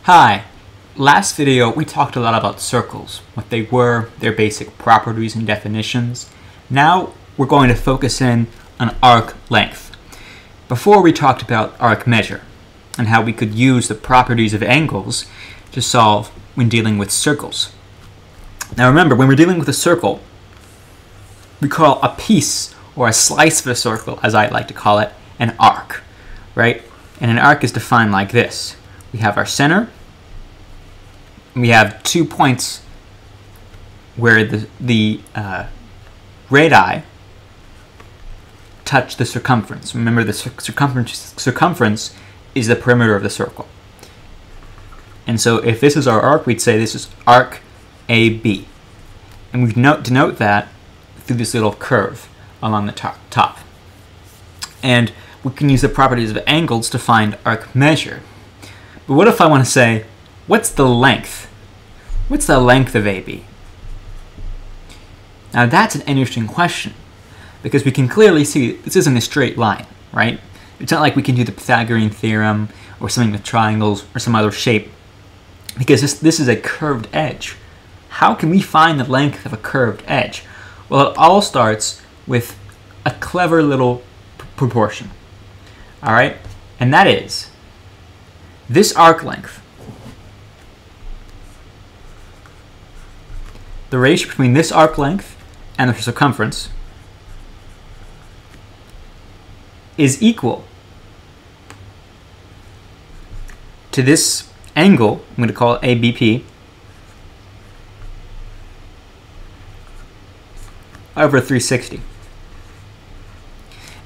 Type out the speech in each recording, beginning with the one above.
Hi! Last video we talked a lot about circles, what they were, their basic properties and definitions. Now we're going to focus in on arc length. Before we talked about arc measure and how we could use the properties of angles to solve when dealing with circles. Now remember, when we're dealing with a circle, we call a piece or a slice of a circle, as I like to call it, an arc, right? And an arc is defined like this. We have our center. We have 2 points where the radii touch the circumference. Remember, the circumference is the perimeter of the circle. And so if this is our arc, we'd say this is arc AB. And we denote that through this little curve along the top. And we can use the properties of angles to find arc measure. But what if I want to say, what's the length? What's the length of AB? Now that's an interesting question, because we can clearly see this isn't a straight line, right? It's not like we can do the Pythagorean theorem or something with triangles or some other shape, because this is a curved edge. How can we find the length of a curved edge? Well, it all starts with a clever little proportion, all right? And that is this arc length. The ratio between this arc length and the circumference is equal to this angle, I'm going to call it ABP, over 360.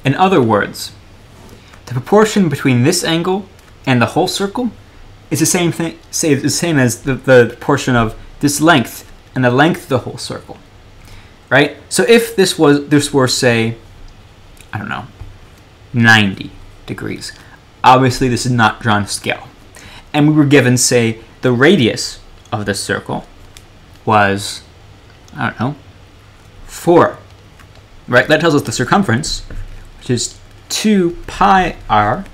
In other words, the proportion between this angle and the whole circle is the same as the proportion of this length and the length of the whole circle, right? So if this were, say, I don't know, 90 degrees, obviously this is not drawn to scale. And we were given, say, the radius of the circle was, I don't know, 4, right? That tells us the circumference, which is 2 pi r.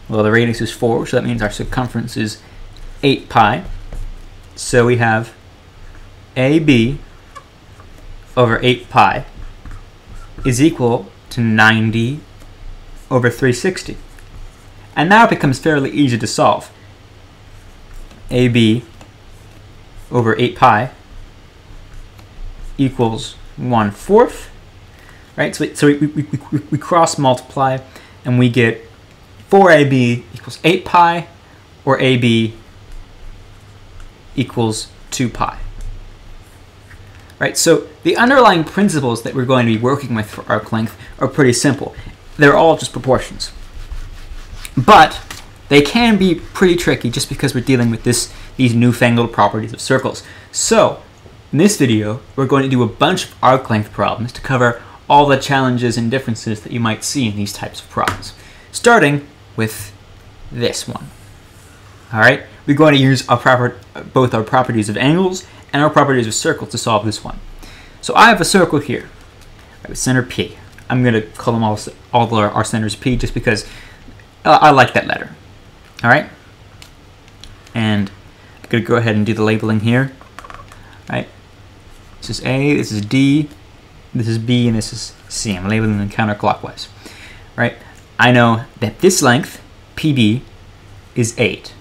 Well, the radius is 4, so that means our circumference is 8 pi. So we have AB over 8 pi is equal to 90 over 360. And now it becomes fairly easy to solve. AB over 8 pi equals 1/4, right? So we cross multiply and we get 4AB equals 8 pi, or AB equals 2 pi. Right, so the underlying principles that we're going to be working with for arc length are pretty simple. They're all just proportions. But they can be pretty tricky just because we're dealing with these newfangled properties of circles. So in this video, we're going to do a bunch of arc length problems to cover all the challenges and differences that you might see in these types of problems. Starting with this one. All right, we're going to use both our properties of angles and our properties of circles to solve this one. So I have a circle here, right, with center P. I'm going to call them all our centers P just because I like that letter. All right, and I'm going to go ahead and do the labeling here. Right, this is A, this is D, this is B, and this is C. I'm labeling them counterclockwise. Right, I know that this length, PB, is 8,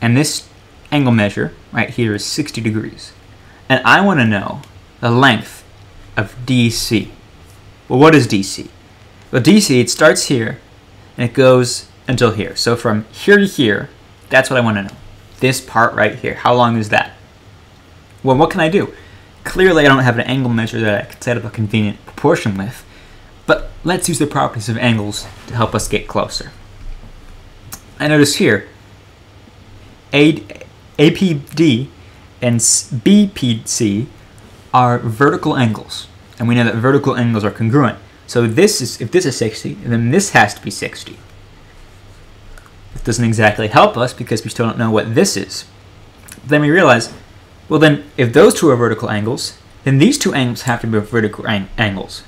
and this angle measure right here is 60 degrees. And I want to know the length of DC. Well, what is DC? Well, DC, it starts here and it goes until here. So from here to here, that's what I want to know. This part right here, how long is that? Well, what can I do? Clearly, I don't have an angle measure that I can set up a convenient proportion with, but let's use the properties of angles to help us get closer. I notice here, APD and BPC are vertical angles, and we know that vertical angles are congruent. So if this is 60, then this has to be 60. This doesn't exactly help us because we still don't know what this is. Then we realize, well then, if those two are vertical angles, then these two angles have to be vertical angles.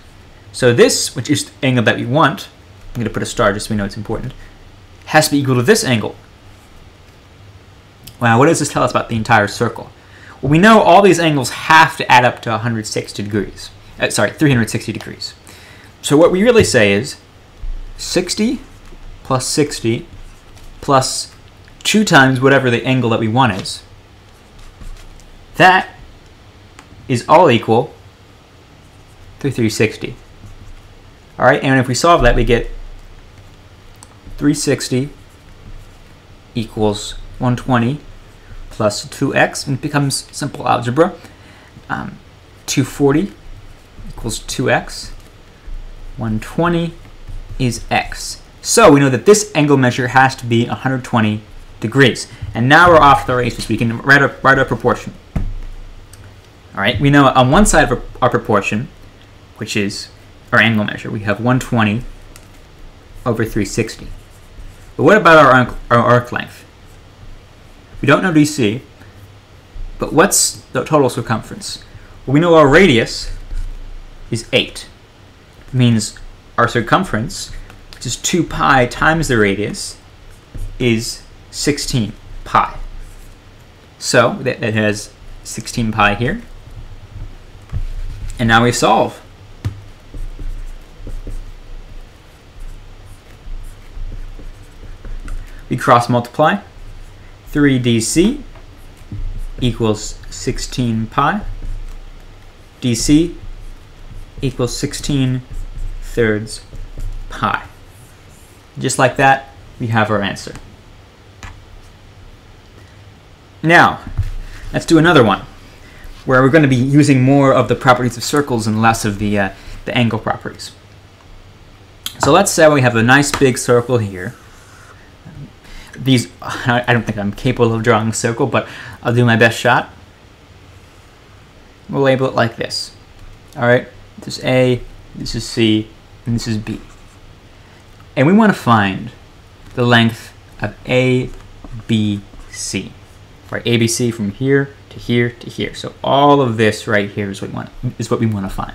So this, which is the angle that we want, I'm going to put a star just so we know it's important, has to be equal to this angle, Well, what does this tell us about the entire circle? Well, we know all these angles have to add up to 160 degrees. 360 degrees. So what we really say is 60 plus 60 plus 2 times whatever the angle that we want is. That is all equal to 360. All right, and if we solve that, we get 360 equals 120 plus 2x, and it becomes simple algebra. 240 equals 2x. 120 is x. So we know that this angle measure has to be 120 degrees. And now we're off the races. We can write our proportion. All right, we know on one side of our proportion, which is our angle measure, we have 120 over 360. But what about our arc length? We don't know DC, but what's the total circumference? Well, we know our radius is 8. It means our circumference, which is 2 pi times the radius, is 16 pi. So that has 16 pi here. And now we solve. We cross multiply. 3dc equals 16 pi. dc equals 16 thirds pi. Just like that, we have our answer. Now, let's do another one, where we're going to be using more of the properties of circles and less of the angle properties. So let's say we have a nice big circle here. I don't think I'm capable of drawing a circle, but I'll do my best shot. We'll label it like this. All right, this is A, this is C, and this is B. And we want to find the length of ABC. Right, ABC from here to here to here. So all of this right here is what we want to find.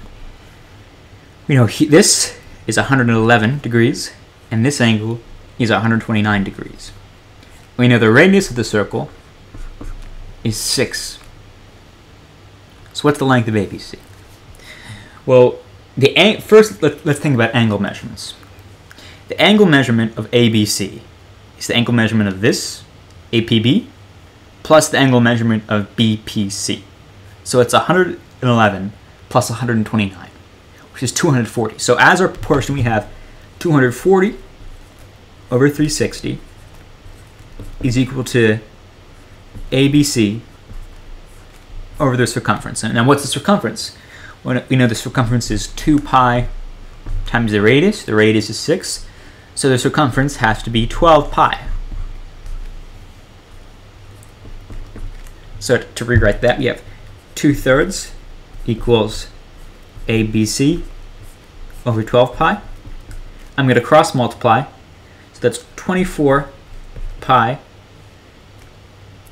We know this is 111 degrees, and this angle is 129 degrees. We know the radius of the circle is 6. So what's the length of ABC? Well, first let's think about angle measurements. The angle measurement of ABC is the angle measurement of this, APB, plus the angle measurement of BPC. So it's 111 plus 129, which is 240. So as our proportion, we have 240 over 360 is equal to ABC over the circumference. And now what's the circumference? Well, we know the circumference is 2 pi times the radius. The radius is 6. So the circumference has to be 12 pi. So to rewrite that, we have 2/3 equals ABC over 12 pi. I'm going to cross multiply. So that's 24 pi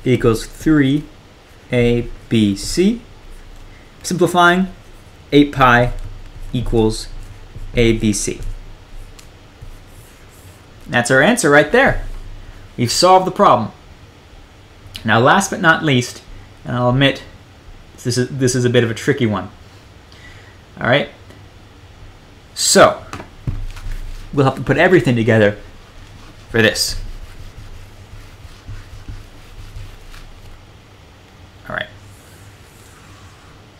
equals 3 ABC. Simplifying, 8 pi equals ABC. That's our answer right there. We've solved the problem. Now, last but not least, and I'll admit this is a bit of a tricky one. All right. So we'll have to put everything together for this. All right.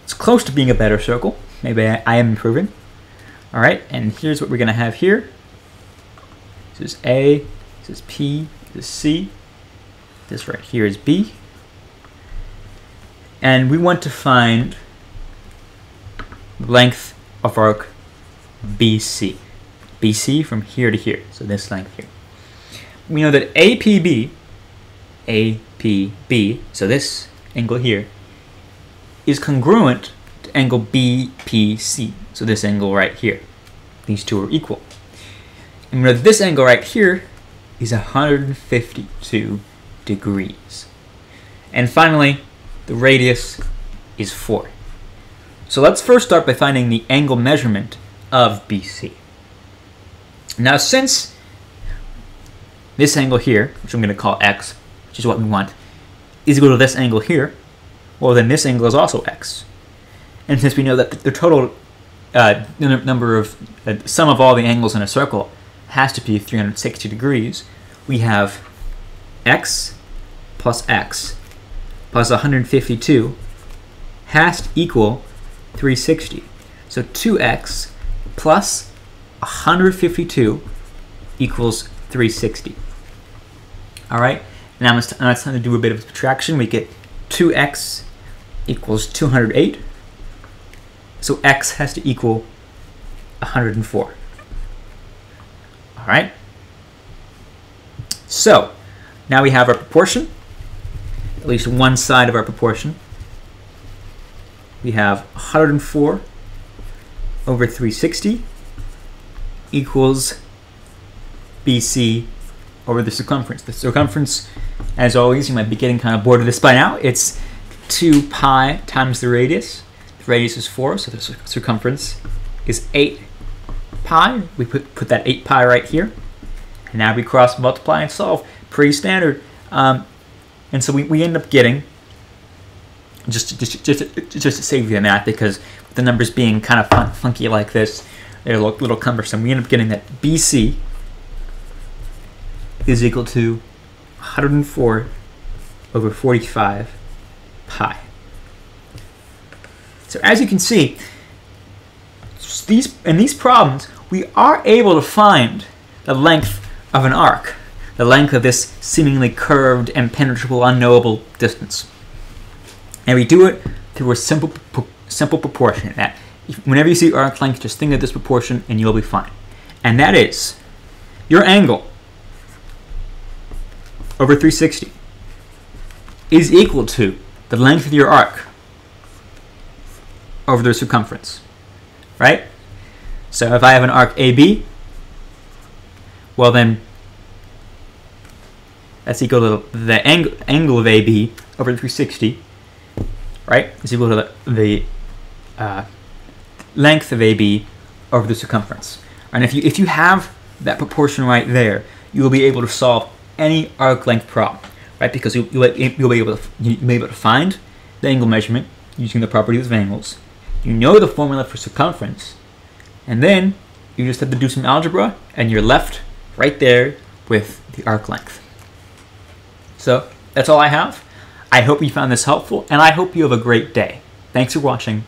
It's close to being a better circle. Maybe I am improving. All right, and here's what we're going to have here. This is A, this is P, this is C. This right here is B. And we want to find the length of arc BC. BC from here to here, so this length here. We know that APB, so this angle here, is congruent to angle BPC, so this angle right here. These two are equal. And we know that this angle right here is 152 degrees. And finally, the radius is 4. So let's first start by finding the angle measurement of BC. Now, since this angle here, which I'm going to call X, which is what we want, is equal to this angle here, well then this angle is also x. And since we know that the total number of sum of all the angles in a circle has to be 360 degrees, we have x plus 152 has to equal 360. So 2x plus 152 equals 360. All right, now it's time to do a bit of subtraction. We get 2x equals 208. So x has to equal 104. All right. So now we have our proportion, at least one side of our proportion. We have 104 over 360 equals BC over the circumference. The circumference, as always, you might be getting kind of bored of this by now. It's 2 pi times the radius. The radius is 4, so the circumference is 8 pi. We put that 8 pi right here. And now we cross multiply and solve. Pretty standard. And so we end up getting, just to save you the math, because the numbers being kind of funky like this, they're a little cumbersome. We end up getting that BC is equal to 104 over 45 pi. So as you can see, in these problems, we are able to find the length of an arc, the length of this seemingly curved, impenetrable, unknowable distance. And we do it through a simple proportion. That whenever you see arc length, just think of this proportion and you'll be fine. And that is your angle over 360 is equal to the length of your arc over the circumference, right? So if I have an arc AB, well then that's equal to the angle of AB over 360, right? Is equal to the length of AB over the circumference. And if you have that proportion right there, you will be able to solve any arc length problem, right? Because you'll be able to find the angle measurement using the properties of angles. You know the formula for circumference, and then you just have to do some algebra, and you're left right there with the arc length. So that's all I have. I hope you found this helpful, and I hope you have a great day. Thanks for watching.